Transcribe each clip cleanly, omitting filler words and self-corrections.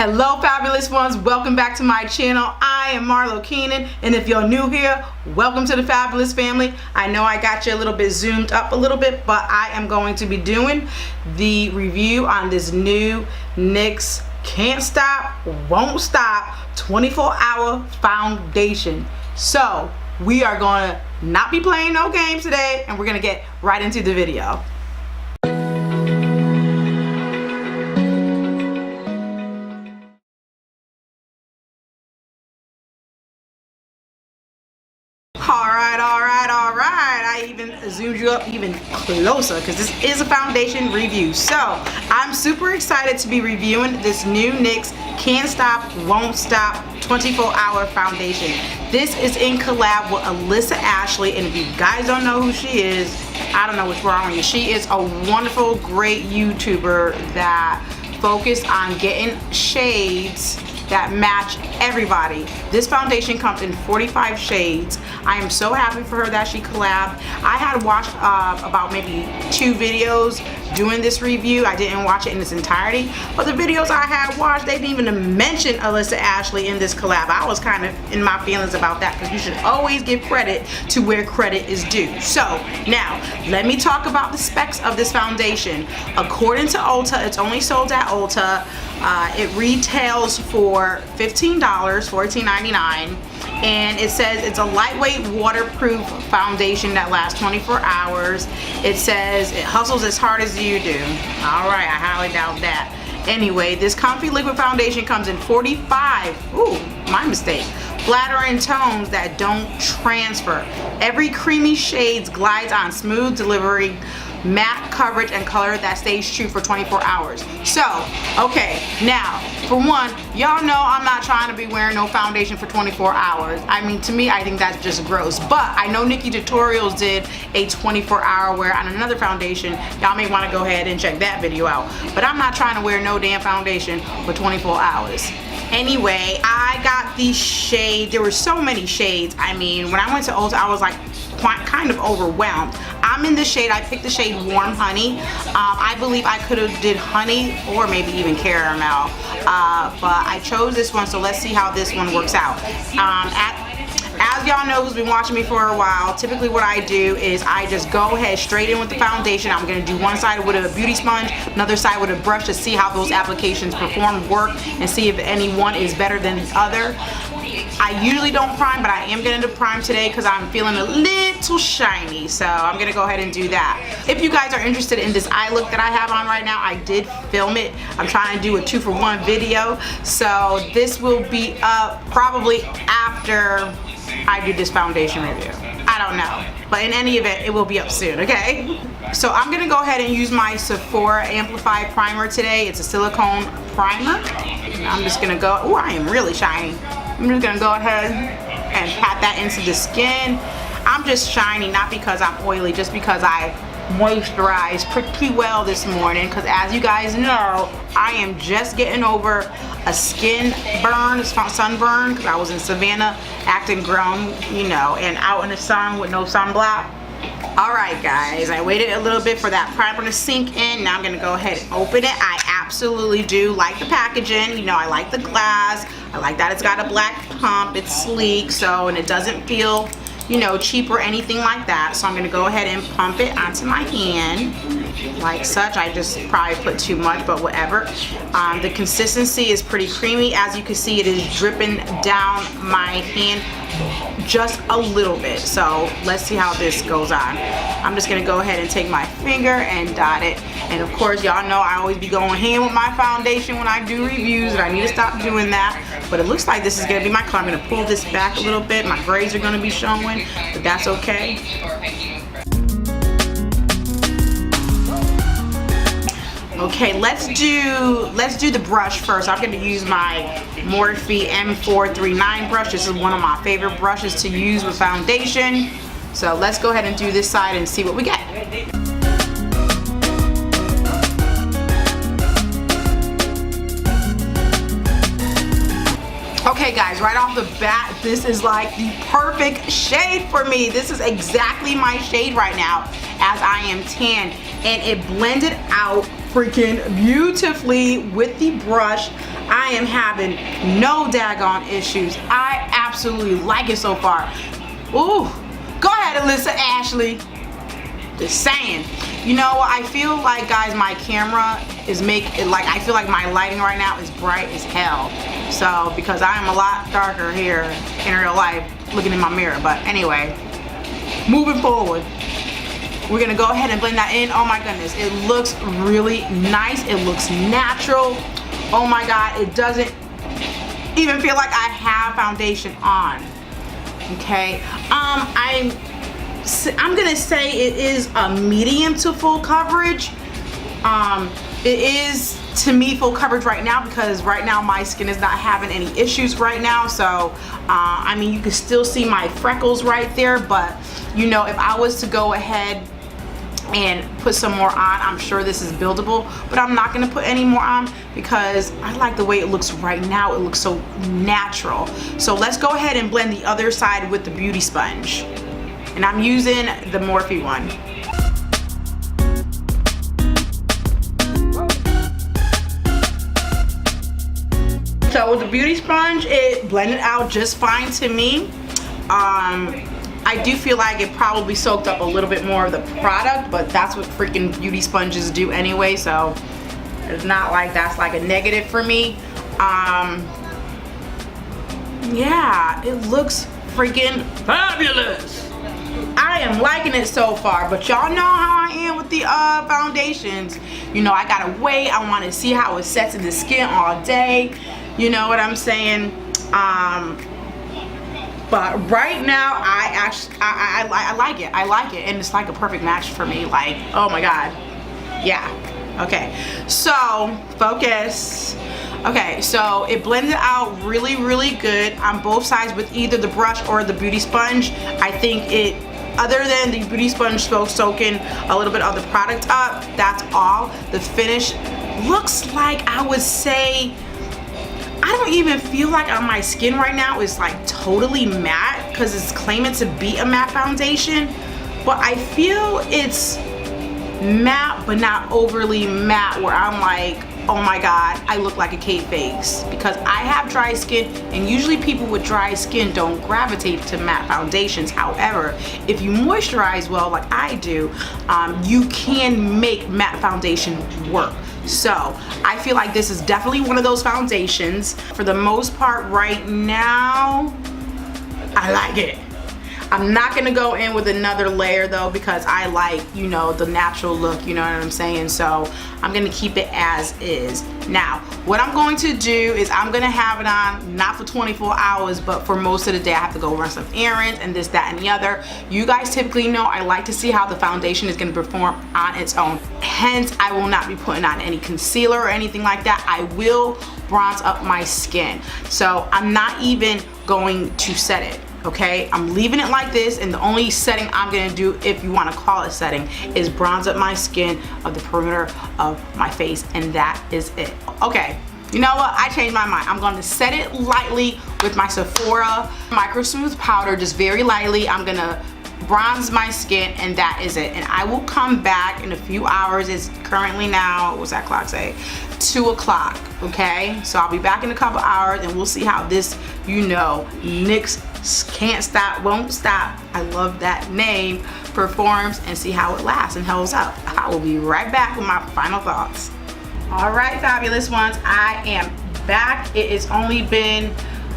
Hello fabulous ones, welcome back to my channel. I am Marlo Keenan, and if you're new here, welcome to the fabulous family. I know I got you a little bit zoomed up a little bit, but I am going to be doing the review on this new NYX Can't Stop, Won't Stop 24-hour foundation. So we are going to not be playing no games today, and we're going to get right into the video. Alright, I even zoomed you up even closer because this is a foundation review. So I'm super excited to be reviewing this new NYX Can't Stop, Won't Stop 24-hour foundation. This is in collab with Alyssa Ashley, and if you guys don't know who she is, I don't know what's wrong with you. She is a wonderful, great YouTuber that focused on getting shades that match everybody. This foundation comes in 45 shades. I am so happy for her that she collabed. I had watched about maybe 2 videos doing this review. I didn't watch it in its entirety, but the videos I had watched, they didn't even mention Alyssa Ashley in this collab. I was kind of in my feelings about that because you should always give credit to where credit is due. So now let me talk about the specs of this foundation. According to Ulta, it's only sold at Ulta. It retails for $15, $14.99, and it says it's a lightweight waterproof foundation that lasts 24 hours. It says it hustles as hard as you do. Alright, I highly doubt that. Anyway, this comfy liquid foundation comes in 45, ooh, my mistake, flattering tones that don't transfer. Every creamy shades glides on smooth, delivering matte coverage and color that stays true for 24 hours. So, okay, now, for one, y'all know I'm not trying to be wearing no foundation for 24 hours. I mean, to me, I think that's just gross. But I know Nikki Tutorials did a 24-hour wear on another foundation. Y'all may want to go ahead and check that video out. But I'm not trying to wear no damn foundation for 24 hours. Anyway, I got these shades. There were so many shades. I mean, when I went to Ulta, I was like kind of overwhelmed. I'm in the shade, I picked the shade Warm Honey. I believe I could have did honey or maybe even caramel, but I chose this one, so let's see how this one works out. As y'all know who's been watching me for a while, typically what I do is I just go ahead straight in with the foundation. I'm going to do one side with a beauty sponge, another side with a brush to see how those applications perform, work, and see if any one is better than the other. I usually don't prime, but I am going to prime today because I'm feeling a little shiny, so I'm going to go ahead and do that. If you guys are interested in this eye look that I have on right now, I did film it. I'm trying to do a 2-for-1 video, so this will be up probably after I do this foundation review. I don't know, but in any event, it will be up soon, okay? So I'm going to go ahead and use my Sephora Amplify Primer today. It's a silicone primer. I'm just going to go, oh, I am really shiny. I'm just gonna go ahead and pat that into the skin. I'm just shiny, not because I'm oily, just because I moisturized pretty well this morning, because as you guys know, I am just getting over a skin burn, sunburn, because I was in Savannah acting grown, you know, and out in the sun with no sunblock. Alright guys, I waited a little bit for that primer to sink in. Now I'm going to go ahead and open it. I absolutely do like the packaging. You know, I like the glass. I like that it's got a black pump. It's sleek, so, and it doesn't feel, you know, cheap or anything like that. So I'm going to go ahead and pump it onto my hand like such. I just probably put too much, but whatever. The consistency is pretty creamy. As you can see, it is dripping down my hand just a little bit. So let's see how this goes on. I'm just gonna go ahead and take my finger and dot it. And of course, y'all know I always be going hand with my foundation when I do reviews, and I need to stop doing that. But it looks like this is gonna be my color. I'm gonna pull this back a little bit. My braids are gonna be showing, but that's okay. Okay, let's do the brush first. I'm going to use my Morphe M439 brush. This is one of my favorite brushes to use with foundation. So let's go ahead and do this side and see what we get. Okay guys, right off the bat, this is like the perfect shade for me. This is exactly my shade right now, as I am tan, and it blended out freaking beautifully with the brush. I am having no daggone issues. I absolutely like it so far. Ooh, go ahead, Alyssa Ashley. Just saying. You know what, I feel like, guys, my camera is I feel like my lighting right now is bright as hell. So, because I am a lot darker here in real life looking in my mirror. But anyway, moving forward, we're gonna go ahead and blend that in. Oh my goodness, it looks really nice. It looks natural. Oh my God, it doesn't even feel like I have foundation on. Okay, I'm gonna say it is a medium to full coverage. It is, to me, full coverage right now, because right now my skin is not having any issues right now. So I mean, you can still see my freckles right there, but you know, if I was to go ahead and put some more on, I'm sure this is buildable, but I'm not gonna put any more on because I like the way it looks right now. It looks so natural. So let's go ahead and blend the other side with the beauty sponge. And I'm using the Morphe one. So with the beauty sponge, it blended out just fine to me. I do feel like it probably soaked up a little bit more of the product, but that's what freaking beauty sponges do anyway, so it's not like that's like a negative for me. Yeah, it looks freaking fabulous. I am liking it so far, but y'all know how I am with the foundations. You know, I gotta wait. I want to see how it sets in the skin all day. You know what I'm saying? But right now, I like it. I like it, and it's like a perfect match for me. Like, oh my God, yeah. Okay, so focus. Okay, so it blended out really, really good on both sides with either the brush or the beauty sponge. I think it, other than the beauty sponge soaking a little bit of the product up, that's all. The finish looks like, I would say, I don't even feel like on my skin right now is like totally matte, because it's claiming to be a matte foundation, but I feel it's matte but not overly matte where I'm like, oh my God, I look like a cake face, because I have dry skin, and usually people with dry skin don't gravitate to matte foundations. However, if you moisturize well like I do, you can make matte foundation work. So I feel like this is definitely one of those foundations. For the most part right now, I like it. I'm not gonna go in with another layer though, because I like, you know, the natural look, you know what I'm saying? So I'm gonna keep it as is. Now, what I'm going to do is I'm gonna have it on, not for 24 hours, but for most of the day. I have to go run some errands and this, that, and the other. You guys typically know I like to see how the foundation is gonna perform on its own. Hence, I will not be putting on any concealer or anything like that. I will bronze up my skin. So I'm not even going to set it. Okay, I'm leaving it like this, and the only setting I'm gonna do, if you want to call it setting, is bronze up my skin of the perimeter of my face, and that is it. Okay, you know what, I changed my mind. I'm going to set it lightly with my Sephora Micro Smooth powder, just very lightly. I'm gonna bronze my skin, and that is it. And I will come back in a few hours. It's currently now, what's that clock say, 2 o'clock. Okay, so I'll be back in a couple hours, and we'll see how this, you know, NYX Can't Stop Won't Stop, I love that name, performs, and see how it lasts and holds up. I will be right back with my final thoughts. All right, fabulous ones, I am back. It has only been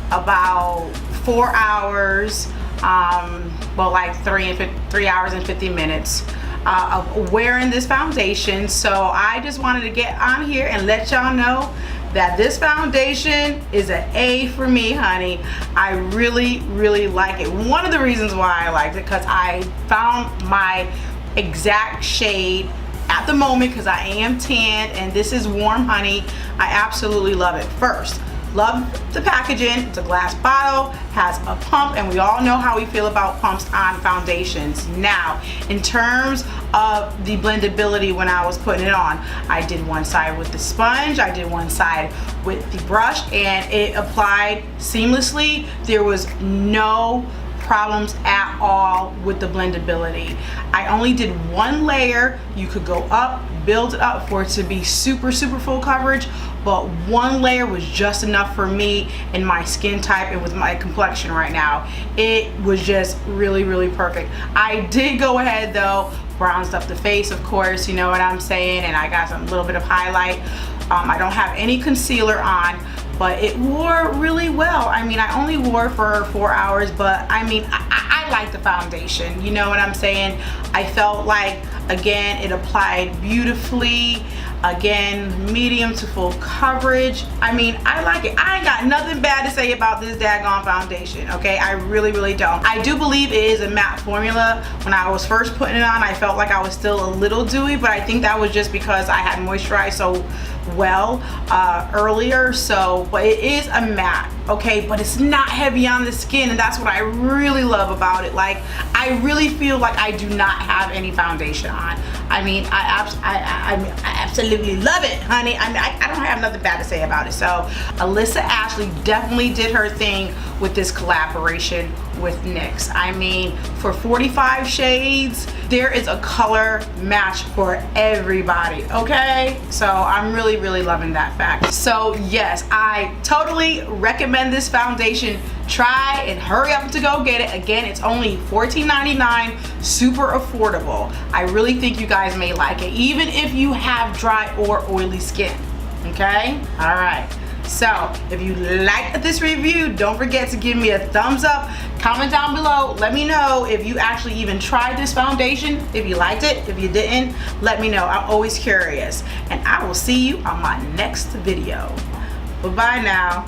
about 4 hours, well, like 3 hours and 50 minutes of wearing this foundation. So I just wanted to get on here and let y'all know that this foundation is an A for me, honey. I really, really like it. One of the reasons why I liked it, because I found my exact shade at the moment, because I am tan, and this is warm, honey. I absolutely love it. First, love the packaging. It's a glass bottle, has a pump, and we all know how we feel about pumps on foundations. Now, in terms of the blendability, when I was putting it on, I did one side with the sponge, I did one side with the brush, and it applied seamlessly. There was no problems at all with the blendability. I only did one layer. You could go up, build it up for it to be super full coverage, but one layer was just enough for me and my skin type and with my complexion right now. It was just really perfect. I did go ahead though, bronzed up the face, of course, you know what I'm saying, and I got some little bit of highlight. I don't have any concealer on, but it wore really well. I mean, I only wore for 4 hours, but I mean, I like the foundation, you know what I'm saying? I felt like, again, it applied beautifully. Again, medium to full coverage. I mean, I like it. I ain't got nothing bad to say about this daggone foundation, okay? I really don't. I do believe it is a matte formula. When I was first putting it on, I felt like I was still a little dewy, but I think that was just because I had moisturized so well earlier. So, but it is a matte, okay? But it's not heavy on the skin, and that's what I really love about it. Like, I really feel like I do not have any foundation on. I mean, I absolutely love it, honey. I mean, I don't have nothing bad to say about it. So Alyssa Ashley definitely did her thing with this collaboration with NYX. I mean, for 45 shades, there is a color match for everybody, okay? So I'm really loving that fact. So yes, I totally recommend this foundation. Try and hurry up to go get it. Again, it's only $14.99, super affordable. I really think you guys may like it, even if you have dry or oily skin, okay? All right. So if you liked this review, don't forget to give me a thumbs up. Comment down below. Let me know if you actually even tried this foundation. If you liked it, if you didn't, let me know. I'm always curious. And I will see you on my next video. Bye-bye now.